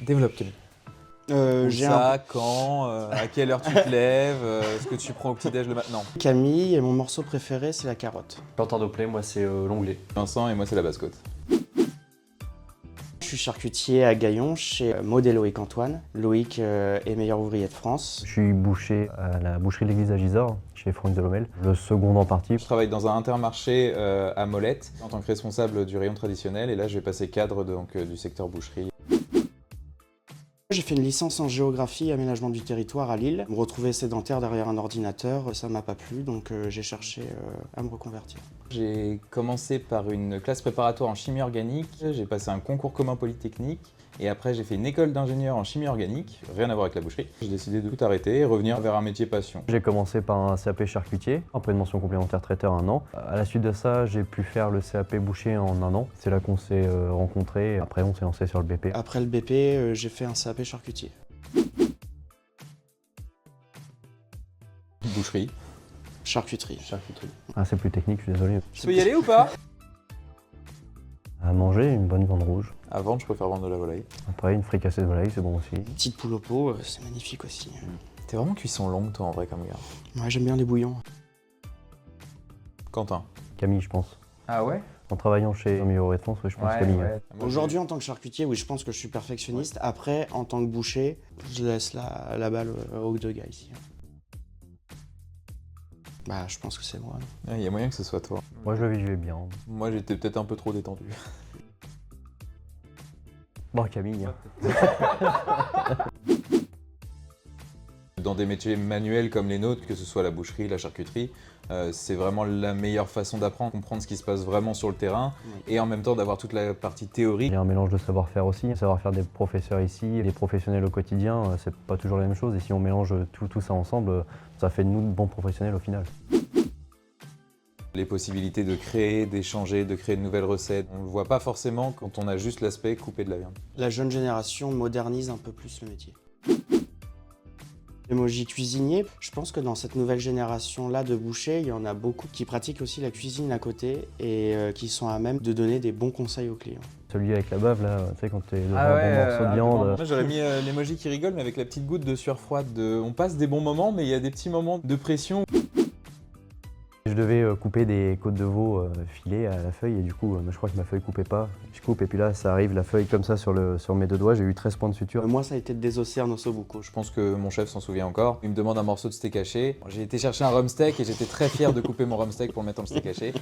Développe, Camille. J'ai Quand, à quelle heure tu te lèves, ce que tu prends au petit-déj le matin. Non. Camille et mon morceau préféré c'est la carotte. Plantain d'Oplay, moi c'est l'onglet. Vincent et moi c'est la basse-côte. Je suis charcutier à Gaillon chez Maud et Loïc Antoine. Loïc est meilleur ouvrier de France. Je suis boucher à la boucherie de l'église à Gisors, chez Franck Delomel, le second en partie. Je travaille dans un Intermarché à Molette en tant que responsable du rayon traditionnel et là je vais passer cadre du secteur boucherie. J'ai fait une licence en géographie et aménagement du territoire à Lille. Me retrouver sédentaire derrière un ordinateur, ça m'a pas plu, donc j'ai cherché à me reconvertir. J'ai commencé par une classe préparatoire en chimie organique, j'ai passé un concours commun polytechnique et après j'ai fait une école d'ingénieur en chimie organique, rien à voir avec la boucherie. J'ai décidé de tout arrêter et revenir vers un métier passion. J'ai commencé par un CAP charcutier, après une mention complémentaire traiteur 1 an. À la suite de ça, j'ai pu faire le CAP boucher en 1 an. C'est là qu'on s'est rencontrés, après on s'est lancé sur le BP. Après le BP, j'ai fait un CAP charcutier. Boucherie. Charcuterie. Ah, c'est plus technique, je suis désolé. Je peux y aller ou pas? À manger, une bonne viande rouge. À vendre, je préfère vendre de la volaille. Après, une fricassée de volaille, c'est bon aussi. Petite poule au pot, c'est magnifique aussi. T'es vraiment cuisson longue toi en vrai comme gars. Ouais, j'aime bien les bouillons. Quentin. Camille, je pense. Ah ouais? En travaillant chez un meilleur ouvrier de France, oui, je pense Camille. Aujourd'hui, en tant que charcutier, oui, je pense que je suis perfectionniste. Ouais. Après, en tant que boucher, je laisse la balle aux deux gars ici. Bah, je pense que c'est moi. Il y a moyen que ce soit toi. Moi, je le vivais bien. Moi, j'étais peut-être un peu trop détendu. Bon, Camille. Dans des métiers manuels comme les nôtres, que ce soit la boucherie, la charcuterie, c'est vraiment la meilleure façon d'apprendre, comprendre ce qui se passe vraiment sur le terrain et en même temps d'avoir toute la partie théorique. Il y a un mélange de savoir-faire aussi, savoir-faire des professeurs ici, des professionnels au quotidien, c'est pas toujours la même chose et si on mélange tout ça ensemble, ça fait de nous de bons professionnels au final. Les possibilités de créer, d'échanger, de créer de nouvelles recettes, on ne le voit pas forcément quand on a juste l'aspect coupé de la viande. La jeune génération modernise un peu plus le métier. Emoji cuisinier, je pense que dans cette nouvelle génération-là de bouchers, il y en a beaucoup qui pratiquent aussi la cuisine à côté et qui sont à même de donner des bons conseils aux clients. Celui avec la bave là, tu sais quand t'es devant un bon morceau de viande. Moi j'aurais mis l'emoji qui rigole mais avec la petite goutte de sueur froide. On passe des bons moments mais il y a des petits moments de pression. Je devais couper des côtes de veau filées à la feuille et du coup je crois que ma feuille coupait pas. Je coupe et puis là ça arrive la feuille comme ça sur mes deux doigts, j'ai eu 13 points de suture. Moi ça a été de désosser un ossobuco. Je pense que mon chef s'en souvient encore. Il me demande un morceau de steak haché. J'ai été chercher un rumsteak et j'étais très fier de couper mon rumsteak pour le mettre dans le steak haché.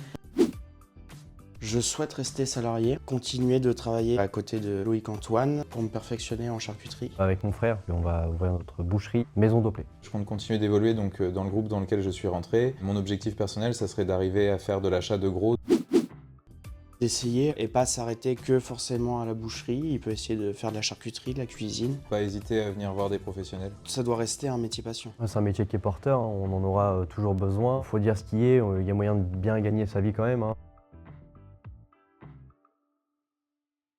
Je souhaite rester salarié, continuer de travailler à côté de Loïc Antoine pour me perfectionner en charcuterie. Avec mon frère, on va ouvrir notre boucherie Maison d'Oplay. Je compte continuer d'évoluer dans le groupe dans lequel je suis rentré. Mon objectif personnel, ça serait d'arriver à faire de l'achat de gros. D'essayer et pas s'arrêter que forcément à la boucherie, il peut essayer de faire de la charcuterie, de la cuisine. Pas hésiter à venir voir des professionnels. Ça doit rester un métier passion. C'est un métier qui est porteur, on en aura toujours besoin. Il faut dire ce qui est, il y a moyen de bien gagner sa vie quand même.